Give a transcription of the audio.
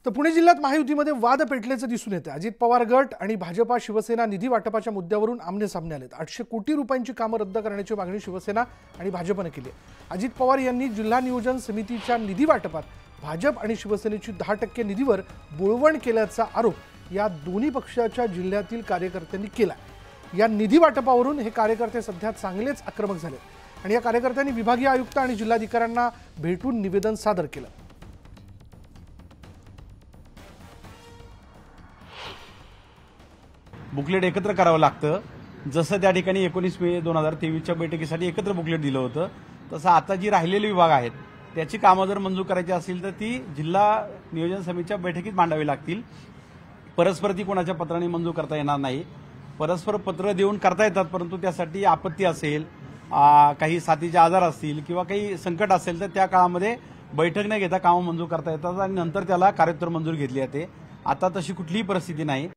तर पुणे जिल्ह्यात महायुतीमध्ये वाद पेटल्याचं दिसून येतं। अजित पवार गट आणि भाजपा शिवसेना निधी वाटपाच्या मुद्द्यावरून आमने-सामने आलेत। 800 कोटी रुपयांची कामं रद्द करण्याची मागणी शिवसेना आणि भाजपने केली आहे। अजित पवार यांनी जिल्हा नियोजन समितीच्या निधी वाटपात भाजप आणि शिवसेनेची 10% निधीवर बोळवण केल्याचा आरोप या दोन्ही पक्षाच्या जिल्ह्यातील कार्यकर्त्यांनी केला। या निधी वाटपावरून हे कार्यकर्ते सध्या चांगलेच आक्रमक झाले आणि या कार्यकर्त्यांनी विभागीय आयुक्त आणि जिल्हाधिकाऱ्यांना भेटून निवेदन सादर केलं। बुकलेट एकत्र करावं लागतं। जसं त्या ठिकाणी 19 मे 2023च्या बैठकीसाठी एकत्र बुकलेट दिलं होतं, तसं आता जी राहिलेली विभाग आहेत त्याची कामं जर मंजूर करायची असतील तर ती जिल्हा नियोजन समितीच्या बैठकीत मांडावी लागतील। परस्पर ती कोणाच्या पत्राने मंजूर करता येणार नाही। परस्पर पत्र देऊन करता येतात, परंतु त्यासाठी आपत्ती असेल, काही साथीचे आजार असतील किंवा काही संकट असेल तर त्या काळामध्ये बैठक न घेता कामं मंजूर करता येतात आणि नंतर त्याला कार्योत्तर मंजूर घेतली जाते। आता तशी कुठलीही परिस्थिती नाही।